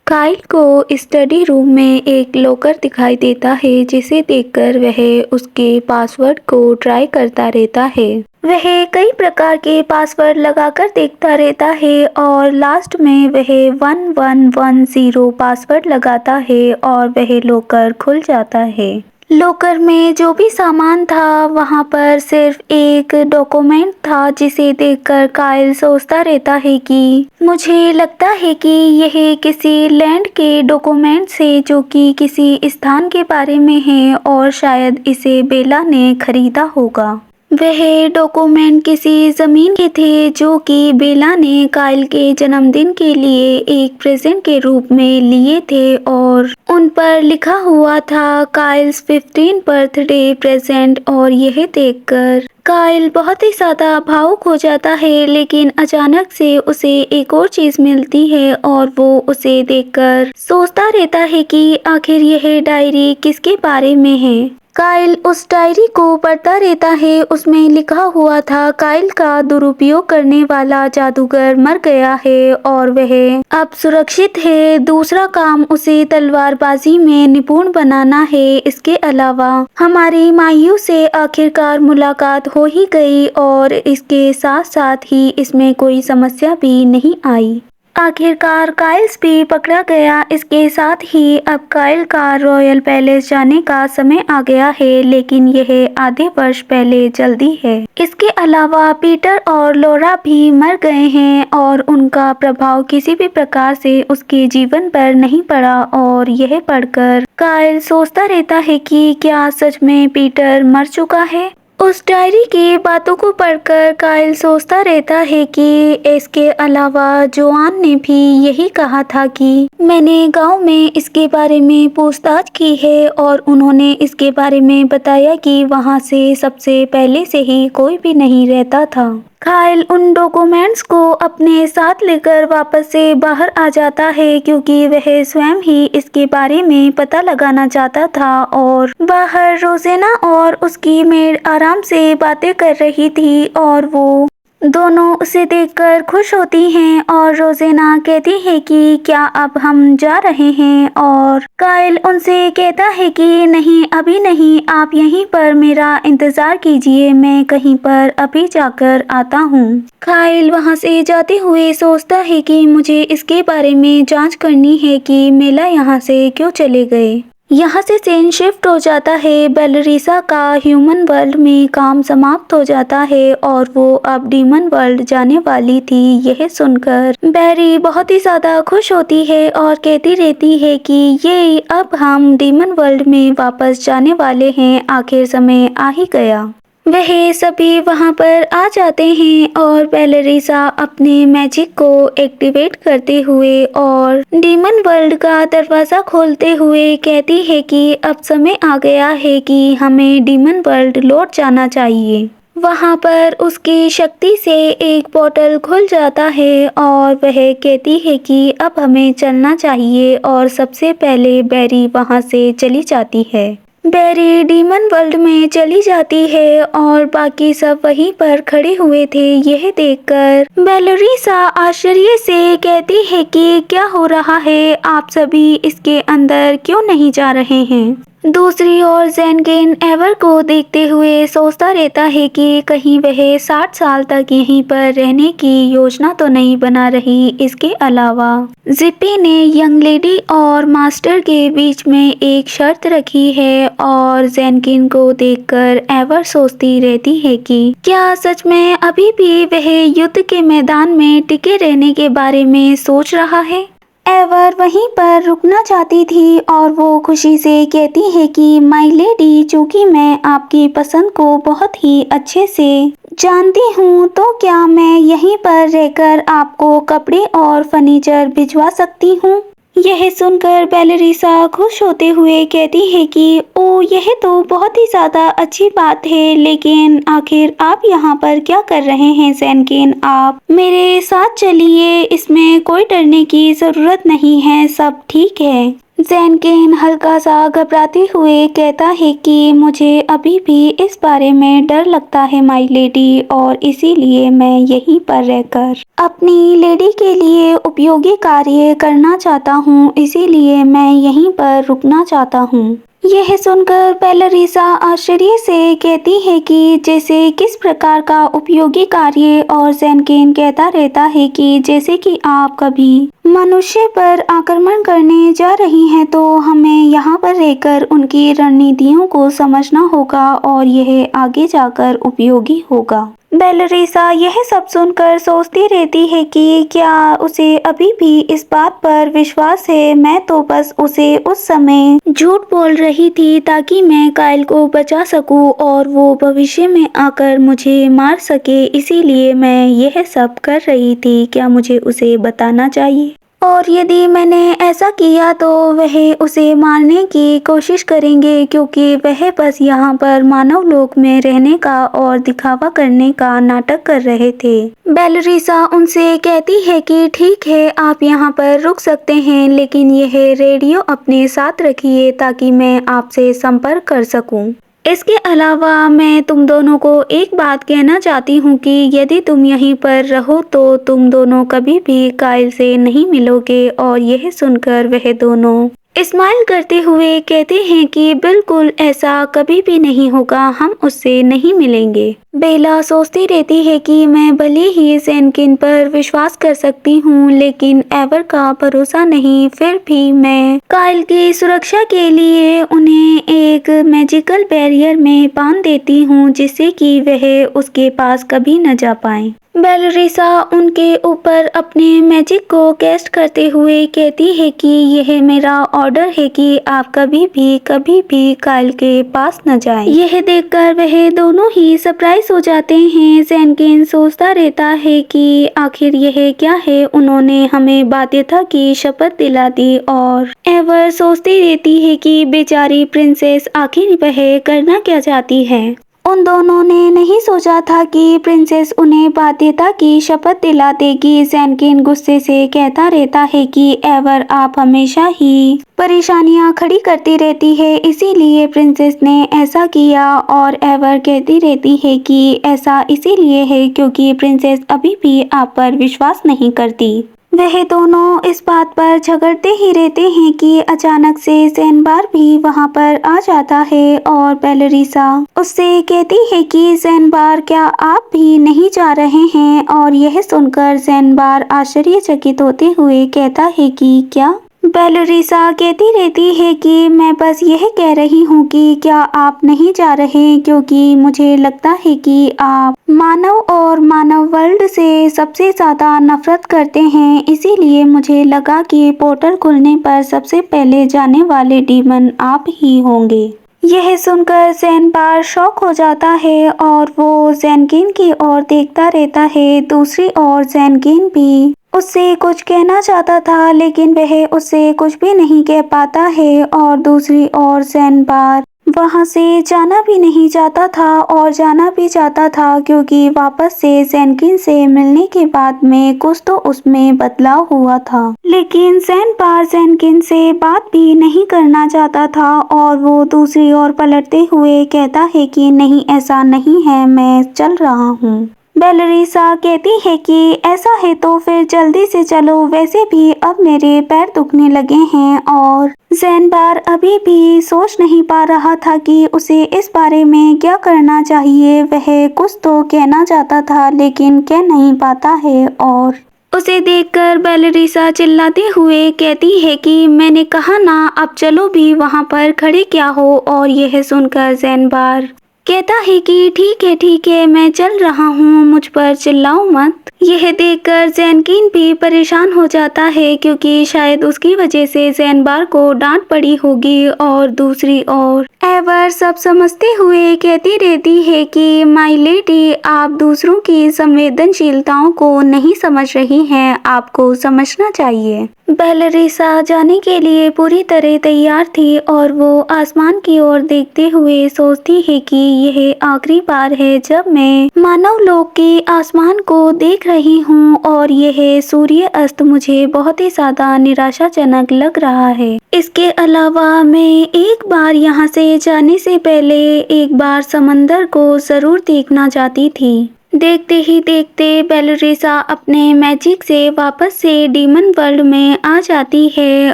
Kyle को study room में एक लॉकर दिखाई देता है जिसे देखकर वह उसके पासवर्ड को ट्राई करता रहता है। वह कई प्रकार के पासवर्ड लगाकर देखता रहता है और लास्ट में वह 1110 पासवर्ड लगाता है और वह लॉकर खुल जाता है। लॉकर में जो भी सामान था वहाँ पर सिर्फ एक डॉक्यूमेंट था जिसे देखकर काइल सोचता रहता है कि मुझे लगता है कि यह किसी लैंड के डॉक्यूमेंट है जो कि किसी स्थान के बारे में है और शायद इसे बेला ने खरीदा होगा। वह डॉक्यूमेंट किसी ज़मीन के थे जो कि बेला ने काइल के जन्मदिन के लिए एक प्रेजेंट के रूप में लिए थे और उन पर लिखा हुआ था काइल्स 15 बर्थडे प्रेजेंट। और यह देखकर काइल बहुत ही ज़्यादा भावुक हो जाता है, लेकिन अचानक से उसे एक और चीज़ मिलती है और वो उसे देखकर सोचता रहता है कि आखिर यह डायरी किसके बारे में है। काइल उस डायरी को पढ़ता रहता है। उसमें लिखा हुआ था काइल का दुरुपयोग करने वाला जादूगर मर गया है और वह अब सुरक्षित है। दूसरा काम उसे तलवारबाजी में निपुण बनाना है। इसके अलावा हमारी मायू से आखिरकार मुलाकात हो ही गई और इसके साथ साथ ही इसमें कोई समस्या भी नहीं आई। आखिरकार काइल्स भी पकड़ा गया। इसके साथ ही अब काइल का रॉयल पैलेस जाने का समय आ गया है, लेकिन यह आधे वर्ष पहले जल्दी है। इसके अलावा पीटर और लॉरा भी मर गए हैं और उनका प्रभाव किसी भी प्रकार से उसके जीवन पर नहीं पड़ा। और यह पढ़कर काइल सोचता रहता है कि क्या सच में पीटर मर चुका है। उस डायरी की बातों को पढ़कर काइल सोचता रहता है कि इसके अलावा जोआन ने भी यही कहा था कि मैंने गांव में इसके बारे में पूछताछ की है और उन्होंने इसके बारे में बताया कि वहां से सबसे पहले से ही कोई भी नहीं रहता था। काइल उन डॉक्यूमेंट्स को अपने साथ लेकर वापस से बाहर आ जाता है क्योंकि वह स्वयं ही इसके बारे में पता लगाना चाहता था। और बाहर रोजेना और उसकी मेड आराम से बातें कर रही थी और वो दोनों उसे देखकर खुश होती हैं और रोजेना कहती है कि क्या अब हम जा रहे हैं। और काइल उनसे कहता है कि नहीं, अभी नहीं, आप यहीं पर मेरा इंतजार कीजिए, मैं कहीं पर अभी जाकर आता हूँ। काइल वहाँ से जाते हुए सोचता है कि मुझे इसके बारे में जांच करनी है कि मेला यहाँ से क्यों चले गए। यहाँ से सीन शिफ्ट हो जाता है। बेलरीसा का ह्यूमन वर्ल्ड में काम समाप्त हो जाता है और वो अब डीमन वर्ल्ड जाने वाली थी। यह सुनकर बैरी बहुत ही ज़्यादा खुश होती है और कहती रहती है कि ये अब हम डीमन वर्ल्ड में वापस जाने वाले हैं, आखिर समय आ ही गया। वह सभी वहां पर आ जाते हैं और बेलरीसा अपने मैजिक को एक्टिवेट करते हुए और डीमन वर्ल्ड का दरवाज़ा खोलते हुए कहती है कि अब समय आ गया है कि हमें डीमन वर्ल्ड लौट जाना चाहिए। वहाँ पर उसकी शक्ति से एक पोर्टल खुल जाता है और वह कहती है कि अब हमें चलना चाहिए और सबसे पहले बैरी वहाँ से चली जाती है। बैरी डीमन वर्ल्ड में चली जाती है और बाकी सब वहीं पर खड़े हुए थे। यह देखकर बेलरीसा आश्चर्य से कहती है कि क्या हो रहा है, आप सभी इसके अंदर क्यों नहीं जा रहे हैं। दूसरी ओर ज़ेनगिन एवर को देखते हुए सोचता रहता है कि कहीं वह 60 साल तक यहीं पर रहने की योजना तो नहीं बना रही। इसके अलावा जिप्पी ने यंग लेडी और मास्टर के बीच में एक शर्त रखी है और ज़ेनगिन को देखकर एवर सोचती रहती है कि क्या सच में अभी भी वह युद्ध के मैदान में टिके रहने के बारे में सोच रहा है। एवर वहीं पर रुकना चाहती थी और वो खुशी से कहती है कि माय लेडी, चूंकि मैं आपकी पसंद को बहुत ही अच्छे से जानती हूँ, तो क्या मैं यहीं पर रहकर आपको कपड़े और फर्नीचर भिजवा सकती हूँ। यह सुनकर बेलरीसा खुश होते हुए कहती है कि ओ, यह तो बहुत ही ज़्यादा अच्छी बात है, लेकिन आखिर आप यहाँ पर क्या कर रहे हैं ज़ेनगिन, आप मेरे साथ चलिए, इसमें कोई डरने की ज़रूरत नहीं है, सब ठीक है। जैनकिन हल्का सा घबराते हुए कहता है कि मुझे अभी भी इस बारे में डर लगता है माय लेडी, और इसीलिए मैं यहीं पर रहकर अपनी लेडी के लिए उपयोगी कार्य करना चाहता हूँ, इसीलिए मैं यहीं पर रुकना चाहता हूँ। यह सुनकर बेलरीसा आश्चर्य से कहती है कि जैसे किस प्रकार का उपयोगी कार्य, और जैनकिन कहता रहता है कि जैसे कि आप कभी मनुष्य पर आक्रमण करने जा रही हैं तो हमें यहाँ पर रहकर उनकी रणनीतियों को समझना होगा और यह आगे जाकर उपयोगी होगा। बेलरीसा यह सब सुनकर सोचती रहती है कि क्या उसे अभी भी इस बात पर विश्वास है। मैं तो बस उसे उस समय झूठ बोल रही थी ताकि मैं काइल को बचा सकूं और वो भविष्य में आकर मुझे मार सके, इसीलिए मैं यह सब कर रही थी। क्या मुझे उसे बताना चाहिए? और यदि मैंने ऐसा किया तो वह उसे मारने की कोशिश करेंगे, क्योंकि वह बस यहाँ पर मानव लोक में रहने का और दिखावा करने का नाटक कर रहे थे। बेलरीसा उनसे कहती है कि ठीक है, आप यहाँ पर रुक सकते हैं, लेकिन यह रेडियो अपने साथ रखिए ताकि मैं आपसे संपर्क कर सकूं। इसके अलावा मैं तुम दोनों को एक बात कहना चाहती हूँ कि यदि तुम यहीं पर रहो तो तुम दोनों कभी भी काइल से नहीं मिलोगे। और यह सुनकर वह दोनों स्माइल करते हुए कहते हैं कि बिल्कुल ऐसा कभी भी नहीं होगा, हम उससे नहीं मिलेंगे। बेला सोचती रहती है कि मैं भले ही जैनकिन पर विश्वास कर सकती हूँ, लेकिन एवर का भरोसा नहीं। फिर भी मैं काइल की सुरक्षा के लिए उन्हें एक मैजिकल बैरियर में बांध देती हूँ, जिससे कि वह उसके पास कभी न जा पाए। बेलरीसा उनके ऊपर अपने मैजिक को कैस्ट करते हुए कहती है कि यह मेरा ऑर्डर है कि आप कभी भी काइल के पास न जाएं। यह देखकर वह दोनों ही सरप्राइज हो जाते हैं। जैनकिन सोचता रहता है कि आखिर यह क्या है, उन्होंने हमें बाध्यता की शपथ दिला दी। और एवर सोचती रहती है कि बेचारी प्रिंसेस आखिर वह करना क्या चाहती है। उन दोनों ने नहीं सोचा था कि प्रिंसेस उन्हें बाध्यता की शपथ दिला देगी। जैनकिन गुस्से से कहता रहता है कि एवर आप हमेशा ही परेशानियां खड़ी करती रहती है, इसीलिए प्रिंसेस ने ऐसा किया। और एवर कहती रहती है कि ऐसा इसीलिए है क्योंकि प्रिंसेस अभी भी आप पर विश्वास नहीं करती। वह दोनों इस बात पर झगड़ते ही रहते हैं कि अचानक से जैनबार भी वहां पर आ जाता है। और बेलरीसा उससे कहती है कि जैनबार क्या आप भी नहीं जा रहे हैं? और यह सुनकर जैनबार आश्चर्यचकित होते हुए कहता है कि क्या? बेलरीसा कहती रहती है कि मैं बस यह कह रही हूँ कि क्या आप नहीं जा रहे, क्योंकि मुझे लगता है कि आप मानव और मानव वर्ल्ड से सबसे ज़्यादा नफरत करते हैं, इसीलिए मुझे लगा कि पोर्टल खुलने पर सबसे पहले जाने वाले डीमन आप ही होंगे। यह सुनकर जैनबार शॉक हो जाता है और वो जैनकिन की ओर देखता रहता है। दूसरी ओर जैनकिन भी उससे कुछ कहना चाहता था, लेकिन वह उससे कुछ भी नहीं कह पाता है। और दूसरी ओर जैनबार वहां से जाना भी नहीं चाहता था, और जाना भी चाहता था क्योंकि वापस से जैनकिन से मिलने के बाद में कुछ तो उसमें बदलाव हुआ था। लेकिन जैनबार जैनकिन से बात भी नहीं करना चाहता था, और वो दूसरी ओर पलटते हुए कहता है कि नहीं, ऐसा नहीं है, मैं चल रहा हूँ। बेलरीसा कहती है कि ऐसा है तो फिर जल्दी से चलो, वैसे भी अब मेरे पैर दुखने लगे हैं। और जैनबार अभी भी सोच नहीं पा रहा था कि उसे इस बारे में क्या करना चाहिए। वह कुछ तो कहना चाहता था लेकिन कह नहीं पाता है। और उसे देखकर बेलरीसा चिल्लाते हुए कहती है कि मैंने कहा ना, अब चलो भी, वहां पर खड़े क्या हो। और यह सुनकर जैनबार कहता है कि ठीक है, मैं चल रहा हूँ, मुझ पर चिल्लाओ मत। यह देखकर जैनकिन भी परेशान हो जाता है क्योंकि शायद उसकी वजह से जैनबार को डांट पड़ी होगी। और दूसरी ओर एवर ट्रेवर सब समझते हुए कहती रहती है कि माय लेडी, आप दूसरों की संवेदनशीलताओं को नहीं समझ रही हैं, आपको समझना चाहिए। बेलरिसा जाने के लिए पूरी तरह तैयार थी और वो आसमान की ओर देखते हुए सोचती है कि यह आखिरी बार है जब मैं मानव लोक के आसमान को देख रही हूँ और यह सूर्य अस्त मुझे बहुत ही ज्यादा निराशाजनक लग रहा है। इसके अलावा मैं एक बार यहाँ से जाने से पहले एक बार समंदर को जरूर देखना चाहती थी। देखते ही देखते बेलरिसा अपने मैजिक से वापस से डीमन वर्ल्ड में आ जाती है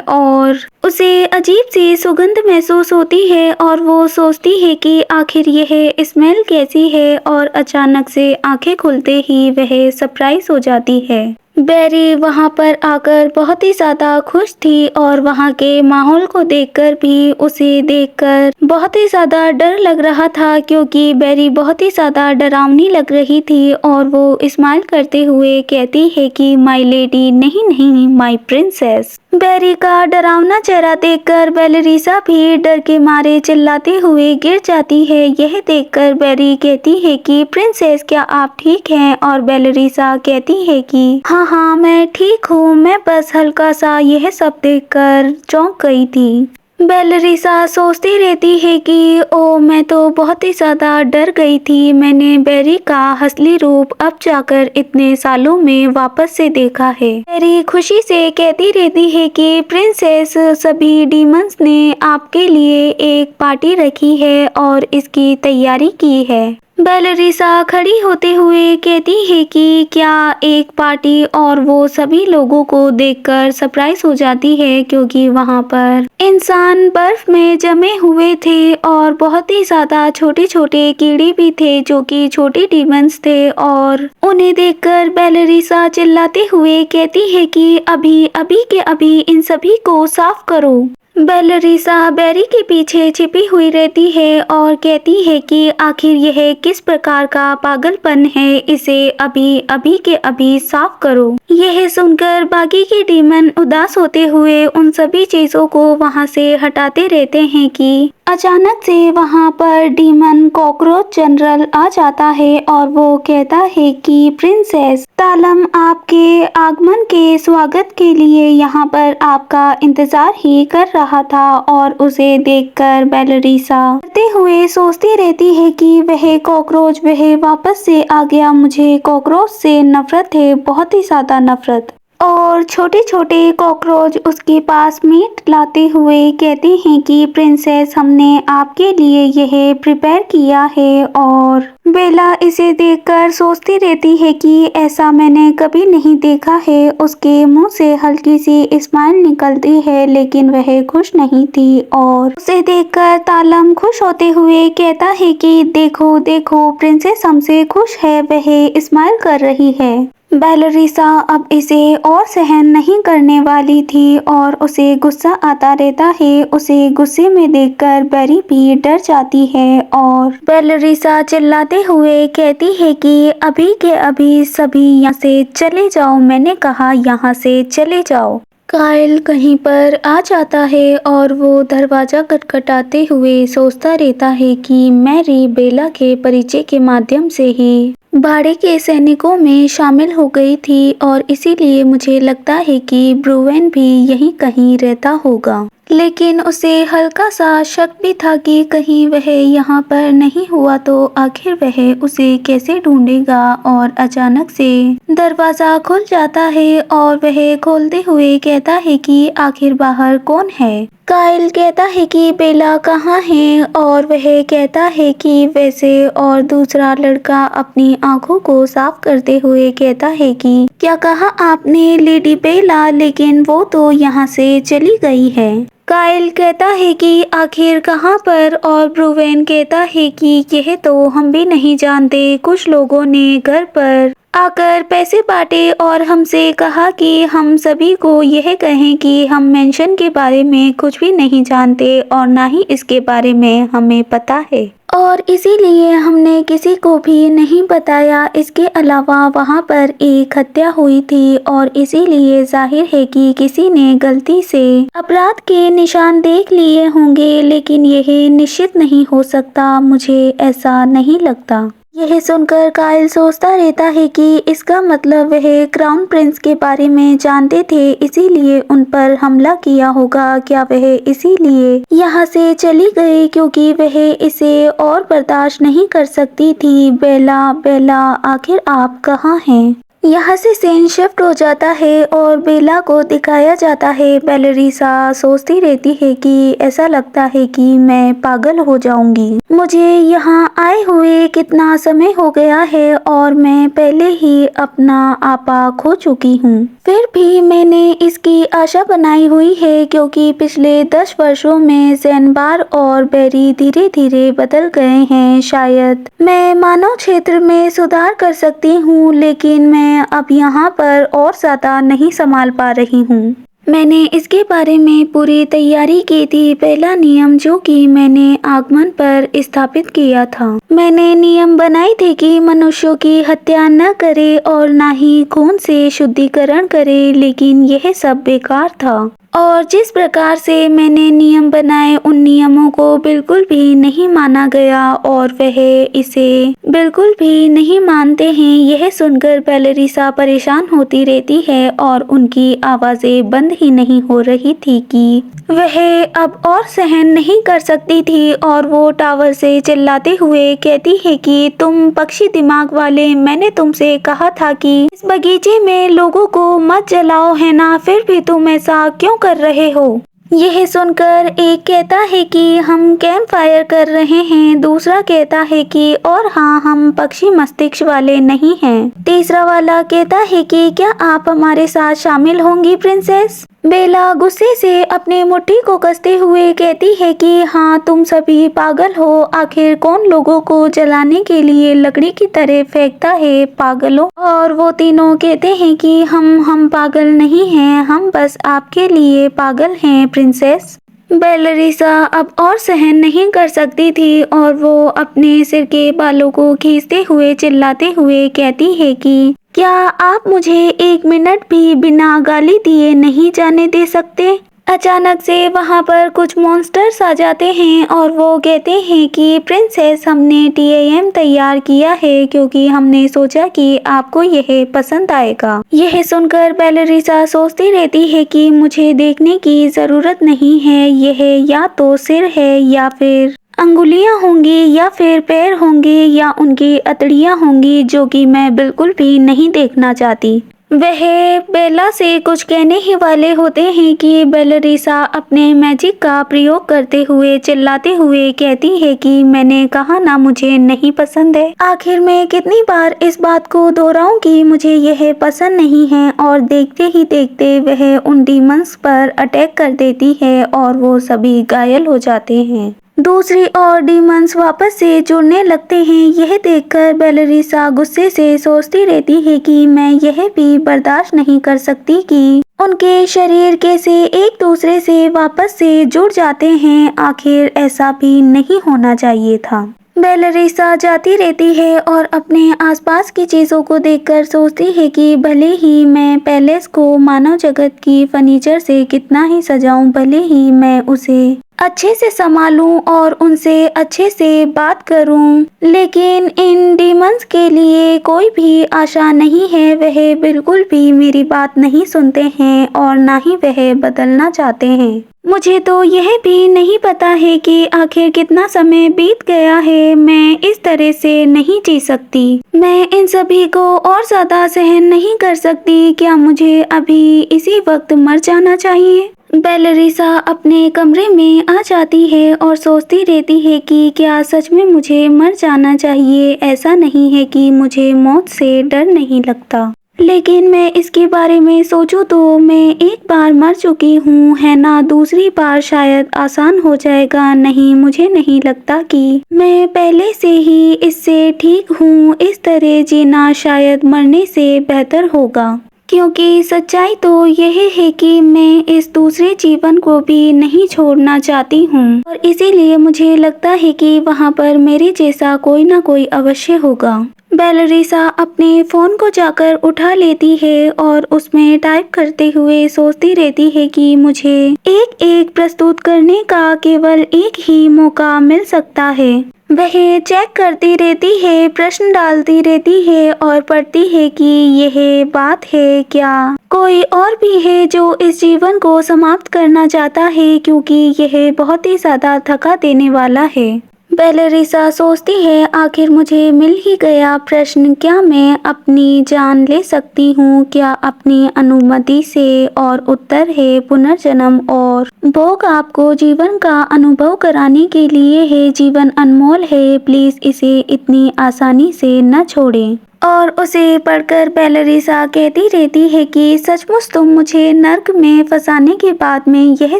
और उसे अजीब सी सुगंध महसूस होती है और वो सोचती है कि आखिर यह स्मेल कैसी है और अचानक से आंखें खुलते ही वह सरप्राइज हो जाती है। बेरी वहां पर आकर बहुत ही ज्यादा खुश थी और वहां के माहौल को देखकर भी उसे देखकर बहुत ही ज्यादा डर लग रहा था, क्योंकि बेरी बहुत ही ज्यादा डरावनी लग रही थी और वो स्माइल करते हुए कहती है कि माय लेडी, नहीं नहीं माय प्रिंसेस। बेरी का डरावना चेहरा देखकर बेलरिसा भी डर के मारे चिल्लाते हुए गिर जाती है। यह देखकर बेरी कहती है कि प्रिंसेस, क्या आप ठीक हैं? और बेलरिसा कहती है कि हाँ मैं ठीक हूँ, मैं बस हल्का सा यह सब देखकर चौंक गई थी। बेलरिसा सोचती रहती है कि ओ मैं तो बहुत ही ज्यादा डर गई थी। मैंने बेरी का असली रूप अब जाकर इतने सालों में वापस से देखा है। बेरी खुशी से कहती रहती है कि प्रिंसेस, सभी डीमंस ने आपके लिए एक पार्टी रखी है और इसकी तैयारी की है। बेलरिसा खड़ी होते हुए कहती है कि क्या एक पार्टी, और वो सभी लोगों को देखकर सरप्राइज हो जाती है, क्योंकि वहां पर इंसान बर्फ में जमे हुए थे और बहुत ही ज्यादा छोटे छोटे कीड़े भी थे जो कि छोटे डीमंस थे और उन्हें देखकर बेलरिसा चिल्लाते हुए कहती है कि अभी अभी के अभी इन सभी को साफ करो। बेलरिसा बेरी के पीछे छिपी हुई रहती है और कहती है कि आखिर यह किस प्रकार का पागलपन है, इसे अभी अभी के अभी साफ करो। यह सुनकर बाकी के डीमन उदास होते हुए उन सभी चीजों को वहां से हटाते रहते हैं कि अचानक से वहां पर डीमन कॉकरोच जनरल आ जाता है और वो कहता है कि प्रिंसेस, तालम आपके आगमन के स्वागत के लिए यहाँ पर आपका इंतजार ही कर रहा था। और उसे देखकर बेलरिसा डरते हुए सोचती रहती है कि वह कॉकरोच वह वापस से आ गया। मुझे कॉकरोच से नफरत है, बहुत ही ज्यादा नफरत। और छोटे छोटे कॉकरोच उसके पास मीट लाते हुए कहते हैं कि प्रिंसेस, हमने आपके लिए यह प्रिपेयर किया है। और बेला इसे देखकर सोचती रहती है कि ऐसा मैंने कभी नहीं देखा है। उसके मुंह से हल्की सी स्माइल निकलती है, लेकिन वह खुश नहीं थी। और उसे देखकर तालम खुश होते हुए कहता है कि देखो देखो, प्रिंसेस हमसे खुश है, वह स्माइल कर रही है। बेलरिसा अब इसे और सहन नहीं करने वाली थी और उसे गुस्सा आता रहता है। उसे गुस्से में देखकर बेरी भी डर जाती है और बेलरिसा चिल्लाते हुए कहती है कि अभी के अभी सभी यहाँ से चले जाओ, मैंने कहा यहाँ से चले जाओ। काइल कहीं पर आ जाता है और वो दरवाजा खटखटाते हुए सोचता रहता है कि मैरी बेला के परिचय के माध्यम से ही भाड़े के सैनिकों में शामिल हो गई थी और इसीलिए मुझे लगता है कि ब्रुवेन भी यहीं कहीं रहता होगा। लेकिन उसे हल्का सा शक भी था कि कहीं वह यहाँ पर नहीं हुआ तो आखिर वह उसे कैसे ढूंढेगा। और अचानक से दरवाजा खुल जाता है और वह खोलते हुए कहता है कि आखिर बाहर कौन है। काइल कहता है कि बेला कहाँ है और वह कहता है कि वैसे, और दूसरा लड़का अपनी आंखों को साफ करते हुए कहता है कि क्या कहा आपने लेडी बेला, लेकिन वो तो यहाँ से चली गई है। काइल कहता है कि आखिर कहाँ पर, और ब्रुवेन कहता है कि यह तो हम भी नहीं जानते। कुछ लोगों ने घर पर आकर पैसे बांटे और हमसे कहा कि हम सभी को यह कहें कि हम मेंशन के बारे में कुछ भी नहीं जानते और ना ही इसके बारे में हमें पता है। और इसीलिए हमने किसी को भी नहीं बताया। इसके अलावा वहाँ पर एक हत्या हुई थी और इसीलिए जाहिर है कि किसी ने गलती से अपराध के निशान देख लिए होंगे, लेकिन यह निश्चित नहीं हो सकता, मुझे ऐसा नहीं लगता। यह सुनकर कायल सोचता रहता है कि इसका मतलब वह क्राउन प्रिंस के बारे में जानते थे, इसीलिए उन पर हमला किया होगा। क्या वह इसीलिए यहाँ से चली गई क्योंकि वह इसे और बर्दाश्त नहीं कर सकती थी। बेला, बेला, आखिर आप कहाँ हैं? यहाँ से सीन शिफ्ट हो जाता है और बेला को दिखाया जाता है। बेलरीसा सोचती रहती है कि ऐसा लगता है कि मैं पागल हो जाऊंगी। मुझे यहाँ आए हुए कितना समय हो गया है और मैं पहले ही अपना आपा खो चुकी हूँ। फिर भी मैंने इसकी आशा बनाई हुई है क्योंकि पिछले 10 वर्षों में ज़ेनबार और बेरी धीरे धीरे बदल गए हैं। शायद मैं मानव क्षेत्र में सुधार कर सकती हूँ, लेकिन मैं अब यहाँ पर और ज़्यादा नहीं संभाल पा रही हूँ। मैंने इसके बारे में पूरी तैयारी की थी। पहला नियम जो कि मैंने आगमन पर स्थापित किया था, मैंने नियम बनाए थे कि मनुष्यों की हत्या न करे और न ही खून से शुद्धिकरण करे, लेकिन यह सब बेकार था। और जिस प्रकार से मैंने नियम बनाए उन नियमों को बिल्कुल भी नहीं माना गया और वह इसे बिल्कुल भी नहीं मानते हैं। यह सुनकर बेलरीसा परेशान होती रहती है और उनकी आवाज़ें बंद ही नहीं हो रही थी कि वह अब और सहन नहीं कर सकती थी और वो टावर से चिल्लाते हुए कहती है कि तुम पक्षी दिमाग वाले, मैंने तुमसे कहा था कि इस बगीचे में लोगों को मत जलाओ, है ना? फिर भी तुम ऐसा क्यों कर रहे हो? यह सुनकर एक कहता है कि हम कैंप फायर कर रहे हैं, दूसरा कहता है कि और हाँ, हम पक्षी मस्तिष्क वाले नहीं हैं। तीसरा वाला कहता है कि क्या आप हमारे साथ शामिल होंगी प्रिंसेस? बेला गुस्से से अपनी मुट्ठी को कसते हुए कहती है कि हाँ, तुम सभी पागल हो। आखिर कौन लोगों को जलाने के लिए लकड़ी की तरह फेंकता है, पागलों? और वो तीनों कहते हैं कि हम पागल नहीं हैं, हम बस आपके लिए पागल हैं प्रिंसेस। बेलरीसा अब और सहन नहीं कर सकती थी और वो अपने सिर के बालों को खींचते हुए चिल्लाते हुए कहती है कि क्या आप मुझे 1 मिनट भी बिना गाली दिए नहीं जाने दे सकते? अचानक से वहाँ पर कुछ मॉन्स्टर्स आ जाते हैं और वो कहते हैं कि प्रिंसेस, हमने TAM तैयार किया है क्योंकि हमने सोचा कि आपको यह पसंद आएगा। यह सुनकर बेलरीसा सोचती रहती है कि मुझे देखने की ज़रूरत नहीं है, यह या तो सिर है या फिर अंगुलियां होंगी या फिर पैर होंगे या उनकी अतड़ियां होंगी, जो कि मैं बिल्कुल भी नहीं देखना चाहती। वह बेला से कुछ कहने ही वाले होते हैं कि बेलरीसा अपने मैजिक का प्रयोग करते हुए चिल्लाते हुए कहती है कि मैंने कहा ना, मुझे नहीं पसंद है। आखिर मैं कितनी बार इस बात को दोहराऊं कि मुझे यह पसंद नहीं है। और देखते ही देखते वह उन डीमंस पर अटैक कर देती है और वो सभी घायल हो जाते हैं। दूसरी ओर डीमंस वापस से जुड़ने लगते हैं। यह देखकर बेलरीसा गुस्से से सोचती रहती है कि मैं यह भी बर्दाश्त नहीं कर सकती कि उनके शरीर कैसे एक दूसरे से वापस से जुड़ जाते हैं। आखिर ऐसा भी नहीं होना चाहिए था। बेलरीसा जाती रहती है और अपने आसपास की चीज़ों को देखकर सोचती है कि भले ही मैं पैलेस को मानव जगत की फर्नीचर से कितना ही सजाऊं, भले ही मैं उसे अच्छे से संभालूं और उनसे अच्छे से बात करूं, लेकिन इन डीमंस के लिए कोई भी आशा नहीं है। वह बिल्कुल भी मेरी बात नहीं सुनते हैं और ना ही वह बदलना चाहते हैं। मुझे तो यह भी नहीं पता है कि आखिर कितना समय बीत गया है। मैं इस तरह से नहीं जी सकती। मैं इन सभी को और ज़्यादा सहन नहीं कर सकती। क्या मुझे अभी इसी वक्त मर जाना चाहिए? बेलरीसा अपने कमरे में आ जाती है और सोचती रहती है कि क्या सच में मुझे मर जाना चाहिए? ऐसा नहीं है कि मुझे मौत से डर नहीं लगता, लेकिन मैं इसके बारे में सोचूं तो मैं एक बार मर चुकी हूँ, है ना? दूसरी बार शायद आसान हो जाएगा। नहीं, मुझे नहीं लगता कि मैं पहले से ही इससे ठीक हूँ। इस तरह जीना शायद मरने से बेहतर होगा। क्योंकि सच्चाई तो यह है कि मैं इस दूसरे जीवन को भी नहीं छोड़ना चाहती हूँ और इसीलिए मुझे लगता है कि वहाँ पर मेरे जैसा कोई ना कोई अवश्य होगा। बेलरीसा अपने फ़ोन को जाकर उठा लेती है और उसमें टाइप करते हुए सोचती रहती है कि मुझे एक एक प्रस्तुत करने का केवल एक ही मौका मिल सकता है। वह चेक करती रहती है, प्रश्न डालती रहती है और पढ़ती है कि यह बात है क्या कोई और भी है जो इस जीवन को समाप्त करना चाहता है, क्योंकि यह बहुत ही ज़्यादा थका देने वाला है। बेलरीसा सोचती है आखिर मुझे मिल ही गया प्रश्न, क्या मैं अपनी जान ले सकती हूँ क्या अपनी अनुमति से, और उत्तर है पुनर्जन्म और भोग आपको जीवन का अनुभव कराने के लिए है। जीवन अनमोल है, प्लीज इसे इतनी आसानी से न छोड़ें। और उसे पढ़कर बेलरीसा कहती रहती है कि सचमुच तुम मुझे नर्क में फंसाने के बाद में यह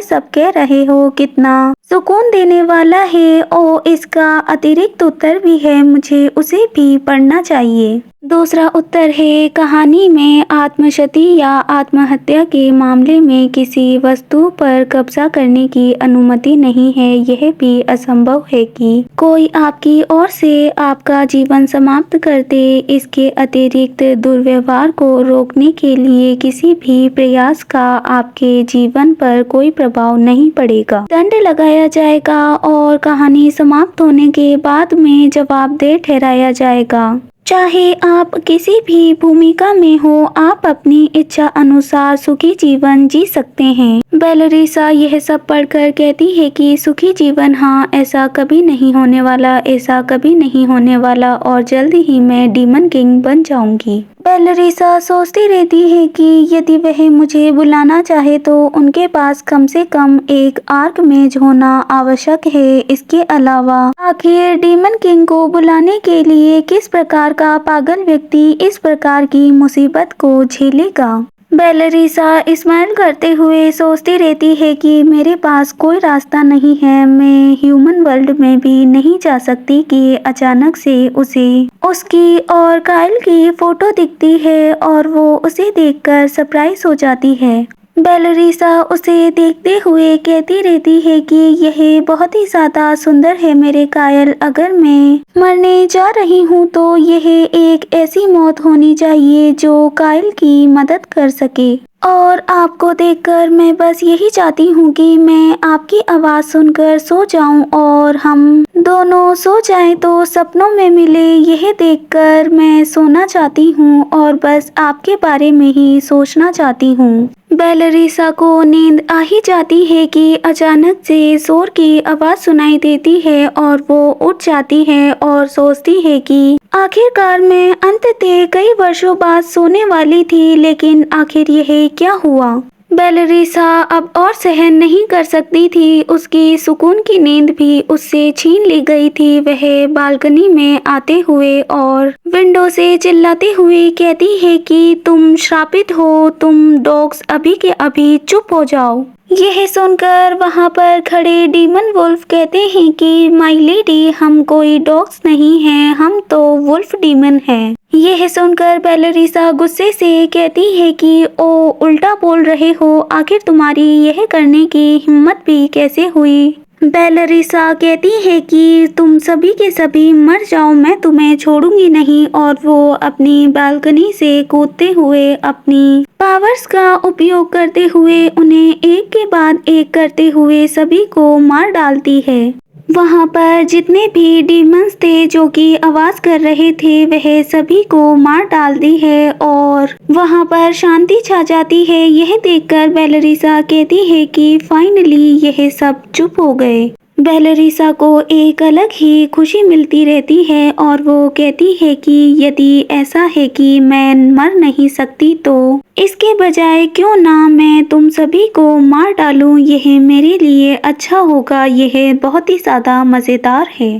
सब कह रहे हो, कितना सुकून देने वाला है। ओ इसका अतिरिक्त उत्तर भी है, मुझे उसे भी पढ़ना चाहिए। दूसरा उत्तर है कहानी में आत्मक्षति या आत्महत्या के मामले में किसी वस्तु पर कब्जा करने की अनुमति नहीं है। यह भी असंभव है कि कोई आपकी ओर से आपका जीवन समाप्त कर दे। इसके अतिरिक्त दुर्व्यवहार को रोकने के लिए किसी भी प्रयास का आपके जीवन पर कोई प्रभाव नहीं पड़ेगा। दंड लगाया जाएगा और कहानी समाप्त होने के बाद में जवाबदेह ठहराया जाएगा। चाहे आप किसी भी भूमिका में हो, आप अपनी इच्छा अनुसार सुखी जीवन जी सकते हैं। बेलरीसा यह सब पढ़कर कहती है कि सुखी जीवन, हाँ ऐसा कभी नहीं होने वाला, ऐसा कभी नहीं होने वाला और जल्द ही मैं डीमन किंग बन जाऊंगी। बेलरीसा सोचती रहती है कि यदि वह मुझे बुलाना चाहे तो उनके पास कम से कम एक आर्कमेज होना आवश्यक है। इसके अलावा आखिर डीमन किंग को बुलाने के लिए किस प्रकार का पागल व्यक्ति इस प्रकार की मुसीबत को झेलेगा। बेलरीसा स्माइल करते हुए सोचती रहती है कि मेरे पास कोई रास्ता नहीं है, मैं ह्यूमन वर्ल्ड में भी नहीं जा सकती कि अचानक से उसे उसकी और काइल की फोटो दिखती है और वो उसे देखकर सरप्राइज हो जाती है। बेलरीसा उसे देखते हुए कहती रहती है कि यह बहुत ही ज़्यादा सुंदर है मेरे कायल, अगर मैं मरने जा रही हूँ तो यह एक ऐसी मौत होनी चाहिए जो काइल की मदद कर सके। और आपको देखकर मैं बस यही चाहती हूँ कि मैं आपकी आवाज़ सुनकर सो जाऊं और हम दोनों सो जाएं तो सपनों में मिले, यह देखकर मैं सोना चाहती हूँ और बस आपके बारे में ही सोचना चाहती हूँ। बेलरीसा को नींद आ ही जाती है कि अचानक से शोर की आवाज़ सुनाई देती है और वो उठ जाती है और सोचती है कि आखिरकार मैं अंततः कई वर्षों बाद सोने वाली थी, लेकिन आखिर यह क्या हुआ। बेलरीसा अब और सहन नहीं कर सकती थी, उसकी सुकून की नींद भी उससे छीन ली गई थी। वह बालकनी में आते हुए और विंडो से चिल्लाते हुए कहती है कि तुम श्रापित हो, तुम डॉग्स अभी के अभी चुप हो जाओ। यह सुनकर वहां पर खड़े डीमन वुल्फ कहते हैं कि माय लेडी, हम कोई डॉग्स नहीं हैं, हम तो वुल्फ डीमन हैं। यह सुनकर बेलरीसा गुस्से से कहती है कि ओ उल्टा बोल रहे हो, आखिर तुम्हारी यह करने की हिम्मत भी कैसे हुई। बेलरीसा कहती है कि तुम सभी के सभी मर जाओ, मैं तुम्हें छोड़ूंगी नहीं। और वो अपनी बालकनी से कूदते हुए अपनी पावर्स का उपयोग करते हुए उन्हें एक के बाद एक करते हुए सभी को मार डालती है। वहाँ पर जितने भी डीमंस थे जो कि आवाज कर रहे थे, वह सभी को मार डालती है और वहाँ पर शांति छा जाती है। यह देखकर बेलरीसा कहती है कि फाइनली यह सब चुप हो गए। बेलरीसा को एक अलग ही खुशी मिलती रहती है और वो कहती है कि यदि ऐसा है कि मैं मर नहीं सकती तो इसके बजाय क्यों ना मैं तुम सभी को मार डालूं, यह मेरे लिए अच्छा होगा। यह बहुत ही ज़्यादा मज़ेदार है।